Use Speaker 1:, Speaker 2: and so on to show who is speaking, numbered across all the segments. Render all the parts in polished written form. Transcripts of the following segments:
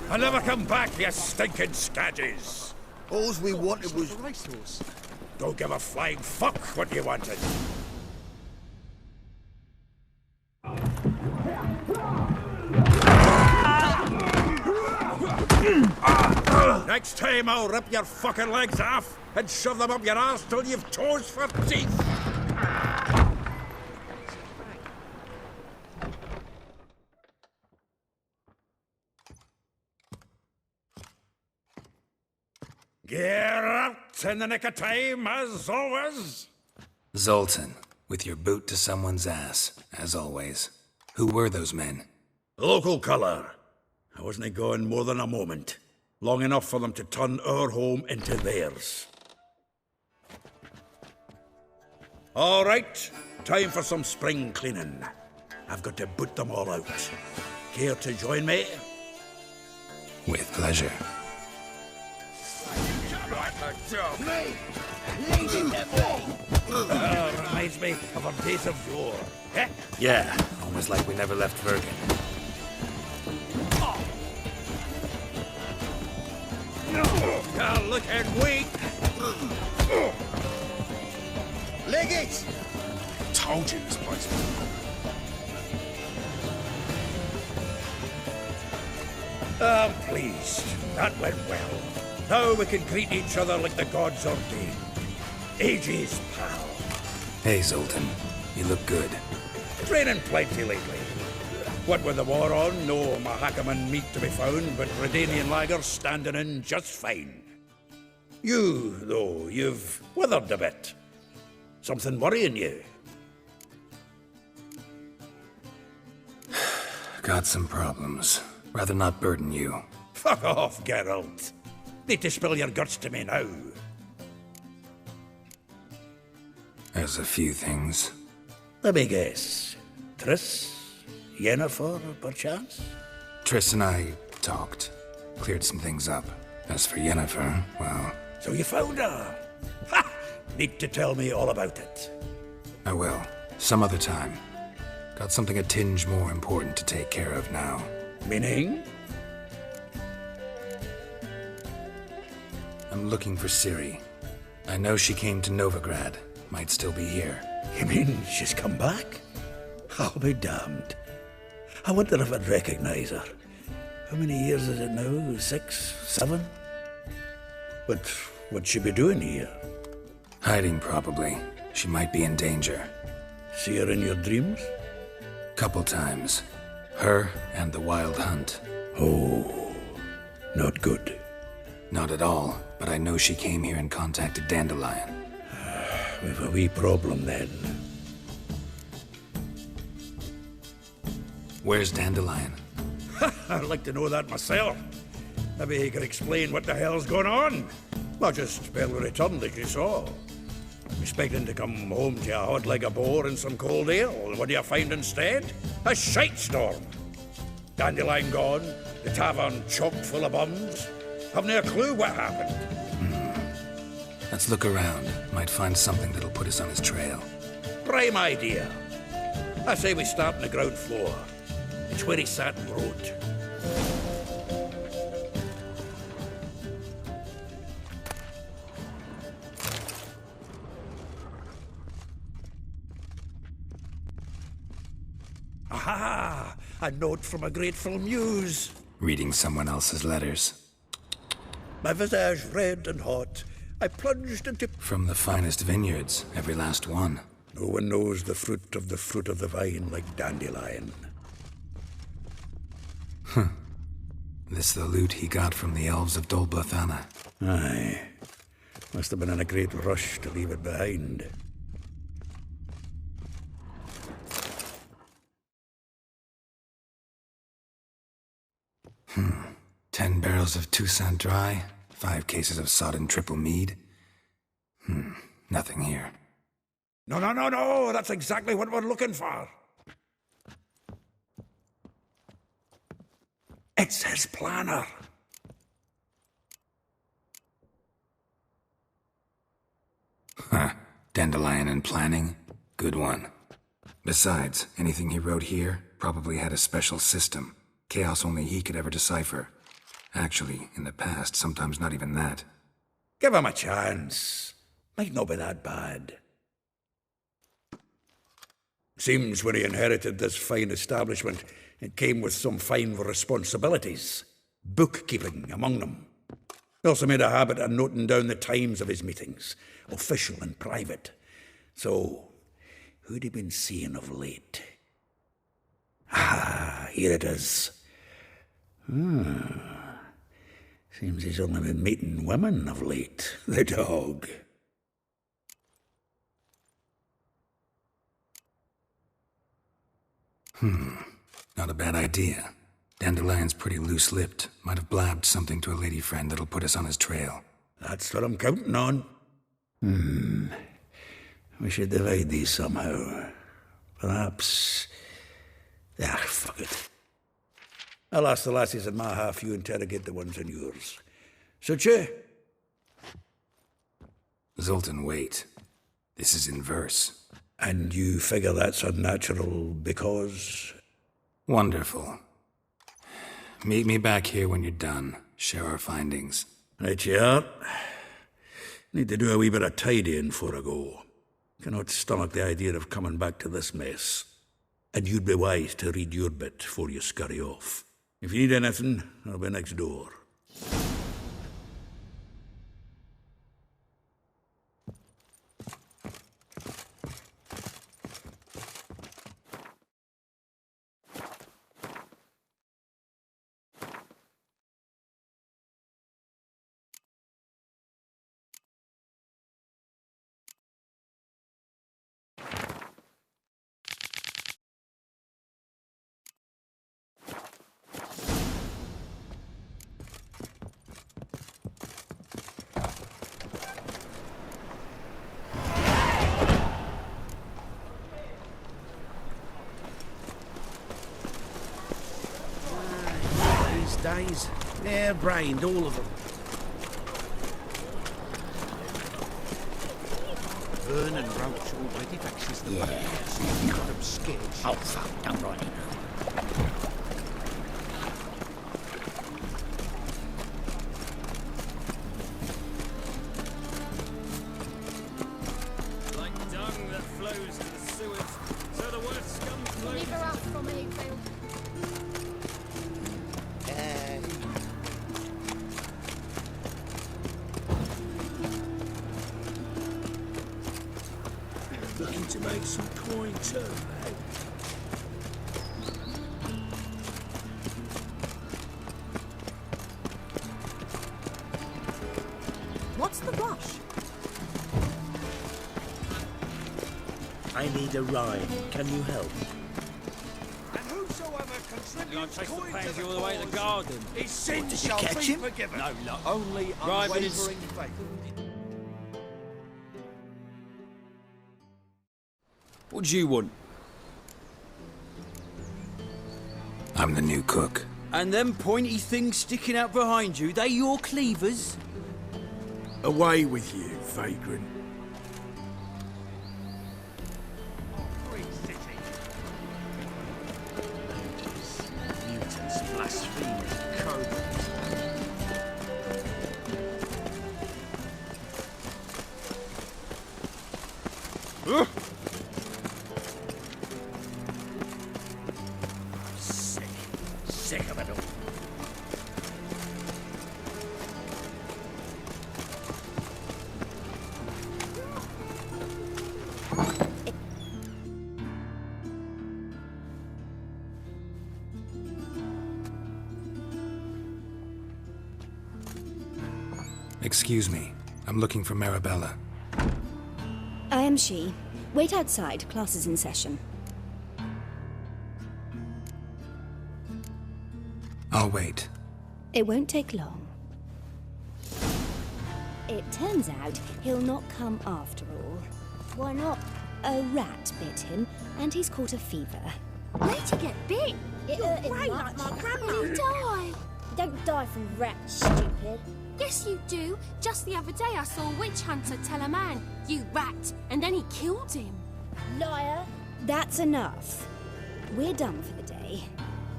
Speaker 1: I'll never come back, you stinking scadges!
Speaker 2: All we wanted was...
Speaker 3: Racehorse.
Speaker 1: Don't give a flying fuck what you wanted. Next time I'll rip your fucking legs off and shove them up your arse till you've toes for teeth. Get out in the nick of time, as always.
Speaker 4: Zoltan, with your boot to someone's ass, as always. Who were those men?
Speaker 1: Local colour. I wasn't going more than a moment. Long enough for them to turn our home into theirs. All right, time for some spring cleaning. I've got to boot them all out. Care to join me?
Speaker 4: With pleasure.
Speaker 1: Reminds me of our days of yore. Eh?
Speaker 4: Yeah, almost like we never left Vergen.
Speaker 1: Looking weak.
Speaker 2: Leg it!
Speaker 3: Told you this place.
Speaker 1: I'm pleased. That went well. Now we can greet each other like the gods ordained. Ages, pal.
Speaker 4: Hey, Zoltan. You look good.
Speaker 1: Training plenty lately. What with the war on, no Mahakaman meat to be found, but Redanian lagers standing in just fine. You, though, you've withered a bit. Something worrying you?
Speaker 4: Got some problems. Rather not burden you.
Speaker 1: Fuck off, Geralt. Need to spill your guts to me now.
Speaker 4: There's a few things.
Speaker 1: Let me guess. Triss? Yennefer, perchance?
Speaker 4: Triss and I talked. Cleared some things up. As for Yennefer, well...
Speaker 1: So you found her? Ha! Need to tell me all about it.
Speaker 4: I will. Some other time. Got something a tinge more important to take care of now.
Speaker 1: Meaning?
Speaker 4: I'm looking for Ciri. I know she came to Novigrad. Might still be here.
Speaker 1: You mean she's come back? I'll be damned. I wonder if I'd recognize her. How many years is it now? 6, 7? But what'd she be doing here?
Speaker 4: Hiding, probably. She might be in danger.
Speaker 1: See her in your dreams?
Speaker 4: Couple times. Her and the Wild Hunt.
Speaker 1: Oh, not good.
Speaker 4: Not at all, but I know she came here and contacted Dandelion.
Speaker 1: We've a wee problem then.
Speaker 4: Where's Dandelion?
Speaker 1: I'd like to know that myself. Maybe he could explain what the hell's going on. Not just barely returned, as you saw. Expecting to come home to a hot like a boar and some cold ale. What do you find instead? A shite storm. Dandelion gone, the tavern chock full of bums. Haven't a clue what happened.
Speaker 4: Let's look around. Might find something that'll put us on his trail.
Speaker 1: Prime idea. I say we start on the ground floor. It's where he sat and wrote. Aha! A note from a grateful muse.
Speaker 4: Reading someone else's letters.
Speaker 1: My visage red and hot, I plunged into...
Speaker 4: From the finest vineyards, every last one.
Speaker 1: No one knows the fruit of the vine like Dandelion.
Speaker 4: This the loot he got from the elves of Dol Blathanna.
Speaker 1: Aye. Must have been in a great rush to leave it behind.
Speaker 4: Hmm. 10 barrels of Toussaint Dry, 5 cases of sodden triple mead. Nothing here.
Speaker 1: No, that's exactly what we're looking for. It's his planner.
Speaker 4: Huh. Dandelion and planning? Good one. Besides, anything he wrote here probably had a special system. Chaos only he could ever decipher. Actually, in the past, sometimes not even that.
Speaker 1: Give him a chance. Might not be that bad. Seems when he inherited this fine establishment, it came with some fine responsibilities. Bookkeeping among them. He also made a habit of noting down the times of his meetings, official and private. So, who'd he been seeing of late? Ah, here it is. Seems he's only been meeting women of late, the dog.
Speaker 4: Not a bad idea. Dandelion's pretty loose-lipped. Might have blabbed something to a lady friend that'll put us on his trail.
Speaker 1: That's what I'm counting on. We should divide these somehow. Perhaps... fuck it. I'll ask the lassies in my half, you interrogate the ones in yours. Suche?
Speaker 4: Zoltan, wait. This is in verse.
Speaker 1: And you figure that's unnatural because...
Speaker 4: Wonderful. Meet me back here when you're done. Share our findings.
Speaker 1: Right you are. Need to do a wee bit of tidying before I go. Cannot stomach the idea of coming back to this mess. And you'd be wise to read your bit before you scurry off. If you need anything, I'll be next door.
Speaker 3: Days. Hair-brained, all of them. Vernon Roach already vexes the back. He's got them scared.
Speaker 2: Oh, fuck, don't write it now.
Speaker 5: Like dung that flows to the sewers, so the worst scum flows.
Speaker 6: Leave her out from me, Phil.
Speaker 3: Looking to make some coin too, eh?
Speaker 6: What's the rush?
Speaker 7: I need a rhyme. Can you help?
Speaker 2: And whosoever contributes
Speaker 5: Chase the
Speaker 2: coin to
Speaker 5: pansy
Speaker 2: the
Speaker 5: all the way to the
Speaker 2: cause,
Speaker 5: garden.
Speaker 2: his sins
Speaker 7: Did you
Speaker 2: shall
Speaker 7: catch
Speaker 2: be
Speaker 7: him?
Speaker 2: forgiven.
Speaker 5: No, no.
Speaker 2: Only
Speaker 5: Driving his-
Speaker 2: unwavering faith.
Speaker 5: What do you want?
Speaker 4: I'm the new cook.
Speaker 5: And them pointy things sticking out behind you, they your cleavers?
Speaker 3: Away with you, vagrant.
Speaker 7: Mutants, blasphemers, cobras.
Speaker 2: Sick of it all.
Speaker 4: Excuse me. I'm looking for Marabella.
Speaker 8: I am she. Wait outside. Class is in session.
Speaker 4: I'll wait.
Speaker 8: It won't take long. It turns out he'll not come after all. Why not? A rat bit him, and he's caught a fever.
Speaker 6: Where'd you get bit?
Speaker 8: You're
Speaker 6: grey like my grandma. You die.
Speaker 8: Don't die from rats, stupid.
Speaker 6: Yes, you do. Just the other day I saw a witch hunter tell a man, "You rat," and then he killed him.
Speaker 8: Liar. That's enough. We're done for the day.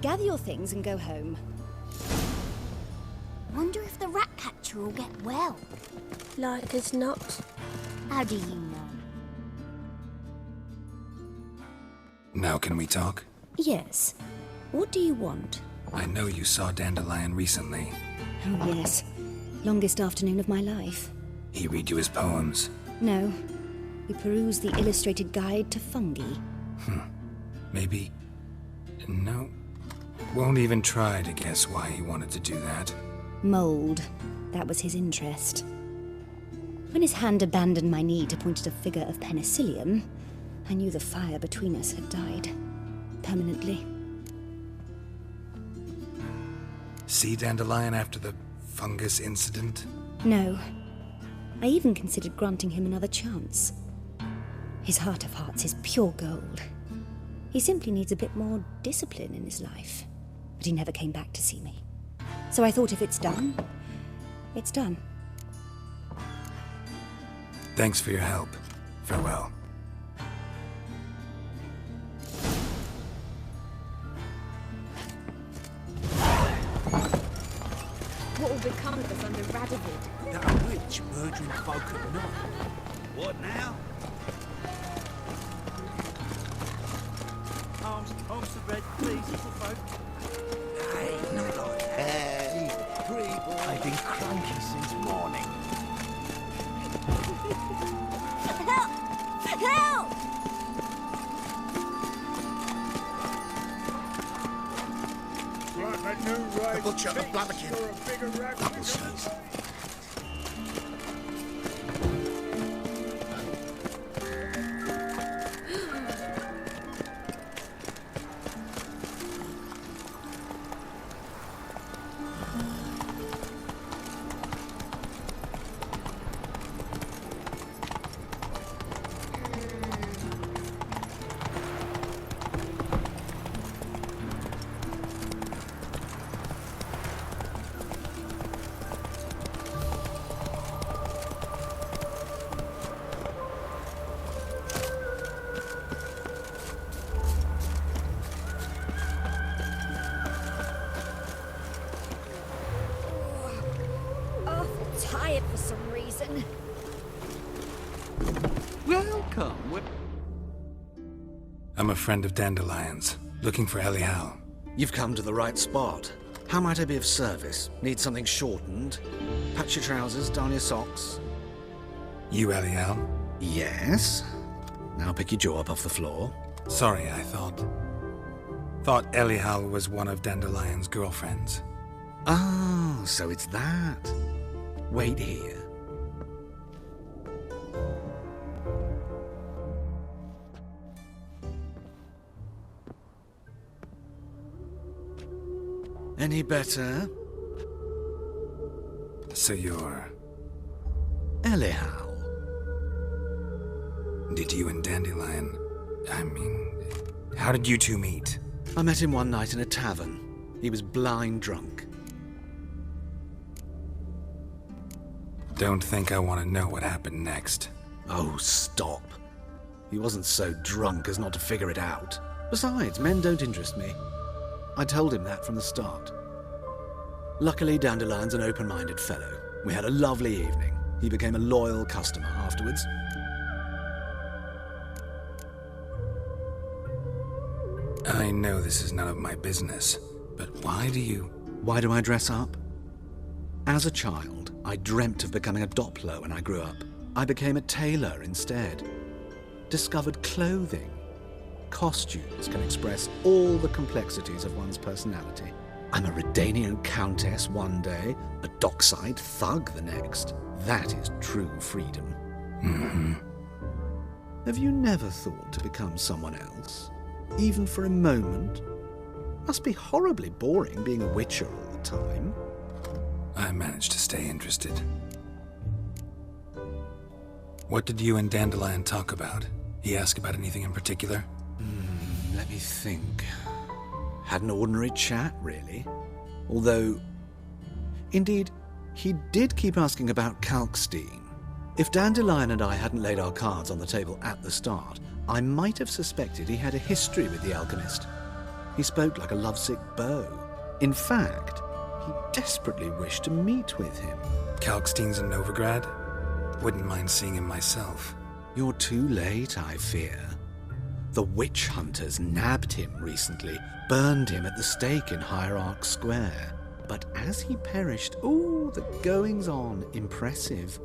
Speaker 8: gather your things and go home.
Speaker 6: Wonder if the rat catcher will get well.
Speaker 9: Like as not.
Speaker 6: How do you know?
Speaker 4: Now can we talk?
Speaker 8: Yes. What do you want?
Speaker 4: I know you saw Dandelion recently.
Speaker 8: Oh, yes. Longest afternoon of my life.
Speaker 4: He read you his poems.
Speaker 8: No. We perused the illustrated guide to fungi.
Speaker 4: Maybe... No. Won't even try to guess why he wanted to do that.
Speaker 8: Mold. That was his interest. When his hand abandoned my knee to point at a figure of penicillium, I knew the fire between us had died. Permanently.
Speaker 4: See Dandelion after the fungus incident?
Speaker 8: No. I even considered granting him another chance. His heart of hearts is pure gold. He simply needs a bit more discipline in his life. But he never came back to see me. So I thought if it's done, it's done.
Speaker 4: Thanks for your help. Farewell.
Speaker 8: What will become of us under Radovid?
Speaker 3: That a witch murdering folk at night.
Speaker 2: What now?
Speaker 7: Arms to bread, please, little folk.
Speaker 2: Hey, not like that.
Speaker 7: I've been cranky since morning.
Speaker 6: Help! Help!
Speaker 2: The butcher of Blabberkin. Apple seeds.
Speaker 8: Tired for some reason.
Speaker 3: Welcome.
Speaker 4: I'm a friend of Dandelion's, looking for Elial.
Speaker 10: You've come to the right spot. How might I be of service? Need something shortened? Patch your trousers, darn your socks.
Speaker 4: You Elial?
Speaker 10: Yes. Now pick your jaw up off the floor.
Speaker 4: Sorry, I thought Elial was one of Dandelion's girlfriends.
Speaker 10: Oh, so it's that. Wait here. Any better?
Speaker 4: So you're...
Speaker 10: Elial.
Speaker 4: Did you and Dandelion... how did you two meet?
Speaker 10: I met him one night in a tavern. He was blind drunk.
Speaker 4: Don't think I want to know what happened next.
Speaker 10: Oh, stop. He wasn't so drunk as not to figure it out. Besides, men don't interest me. I told him that from the start. Luckily, Dandelion's an open-minded fellow. We had a lovely evening. He became a loyal customer afterwards.
Speaker 4: I know this is none of my business, but why do I
Speaker 10: dress up? As a child, I dreamt of becoming a Doppler when I grew up. I became a tailor instead. Discovered clothing. Costumes can express all the complexities of one's personality. I'm a Redanian countess one day, a dockside thug the next. That is true freedom.
Speaker 4: Mm-hmm.
Speaker 10: Have you never thought to become someone else? Even for a moment? Must be horribly boring being a witcher all the time.
Speaker 4: I managed to stay interested. What did you and Dandelion talk about? He asked about anything in particular?
Speaker 10: Let me think. Had an ordinary chat, really. Although, indeed, he did keep asking about Kalkstein. If Dandelion and I hadn't laid our cards on the table at the start, I might have suspected he had a history with the alchemist. He spoke like a lovesick beau. In fact, he desperately wished to meet with him.
Speaker 4: Kalkstein's in Novigrad? Wouldn't mind seeing him myself.
Speaker 10: You're too late, I fear. The witch hunters nabbed him recently, burned him at the stake in Hierarch Square. But as he perished, the goings-on impressive.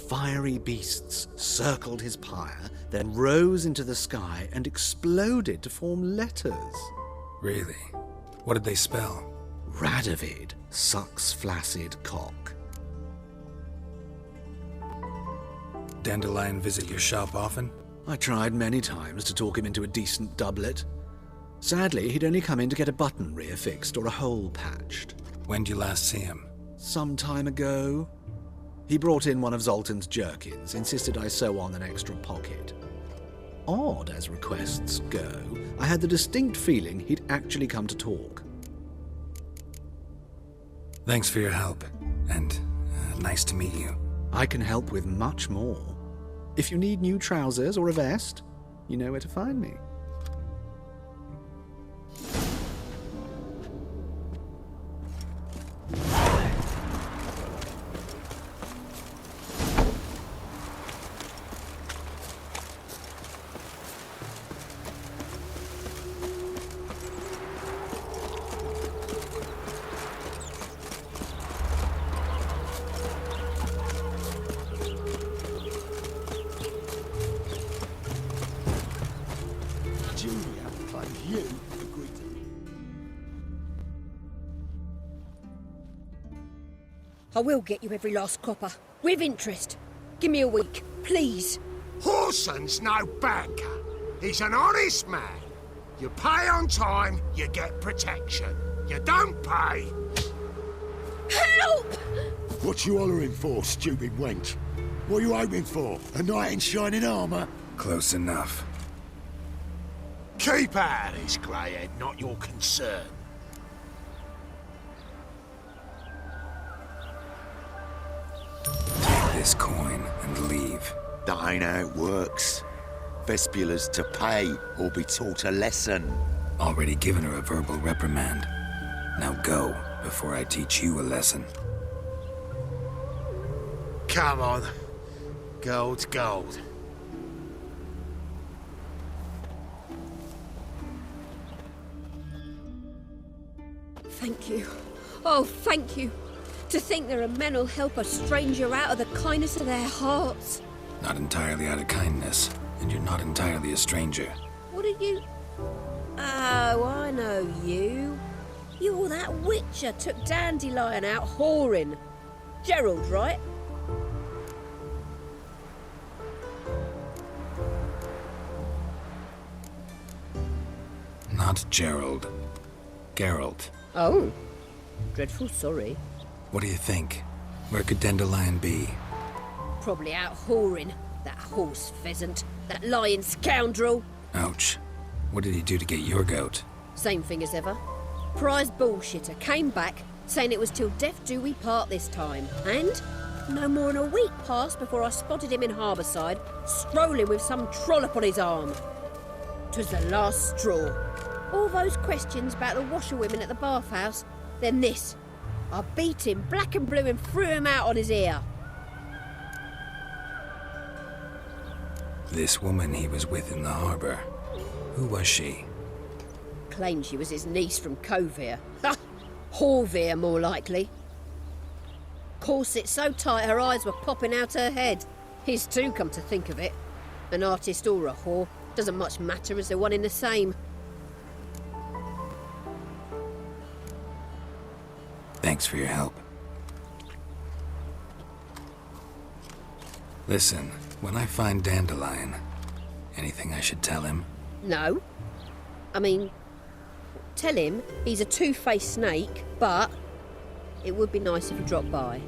Speaker 10: Fiery beasts circled his pyre, then rose into the sky and exploded to form letters.
Speaker 4: Really? What did they spell?
Speaker 10: Radovid sucks flaccid cock.
Speaker 4: Dandelion visit your shop often?
Speaker 10: I tried many times to talk him into a decent doublet. Sadly, he'd only come in to get a button reaffixed or a hole patched.
Speaker 4: When'd you last see him?
Speaker 10: Some time ago. He brought in one of Zoltan's jerkins, insisted I sew on an extra pocket. Odd as requests go, I had the distinct feeling he'd actually come to talk.
Speaker 4: Thanks for your help, and nice to meet you.
Speaker 10: I can help with much more. If you need new trousers or a vest, you know where to find me.
Speaker 11: I will get you every last copper, with interest. Give me a week, please.
Speaker 2: Horson's no banker. He's an honest man. You pay on time, you get protection. You don't pay...
Speaker 11: Help!
Speaker 12: What you hollering for, stupid wench? What are you hoping for? A knight in shining armour?
Speaker 4: Close enough.
Speaker 2: Keep out of this, Greyhead, not your concern.
Speaker 4: Take this coin and leave.
Speaker 12: That ain't how it works. Vespula's to pay or be taught a lesson.
Speaker 4: Already given her a verbal reprimand. Now go, before I teach you a lesson.
Speaker 2: Come on. Gold's gold.
Speaker 11: Thank you. Oh, thank you. To think there are men who'll help a stranger out of the kindness of their hearts.
Speaker 4: Not entirely out of kindness, and you're not entirely a stranger.
Speaker 11: What are you... Oh, I know you. You're that witcher took Dandelion out whoring. Gerald, right?
Speaker 4: Not Gerald. Geralt.
Speaker 11: Oh. Dreadful sorry.
Speaker 4: What do you think? Where could Dandelion be?
Speaker 11: Probably out whoring. That horse pheasant. That lying scoundrel.
Speaker 4: Ouch. What did he do to get your goat?
Speaker 11: Same thing as ever. Prize bullshitter came back, saying it was till death do we part this time. And no more than a week passed before I spotted him in Harbourside, strolling with some trollop on his arm. 'Twas the last straw. All those questions about the washerwomen at the bathhouse, then this. I beat him black and blue and threw him out on his ear.
Speaker 4: This woman he was with in the harbour. Who was she?
Speaker 11: Claimed she was his niece from Kovir. Ha! Horvir, more likely. Corset so tight her eyes were popping out her head. His too, come to think of it. An artist or a whore. Doesn't much matter as they're one in the same.
Speaker 4: Thanks for your help. Listen, when I find Dandelion, anything I should tell him?
Speaker 11: No. I mean, tell him he's a two-faced snake, but it would be nice if he dropped by.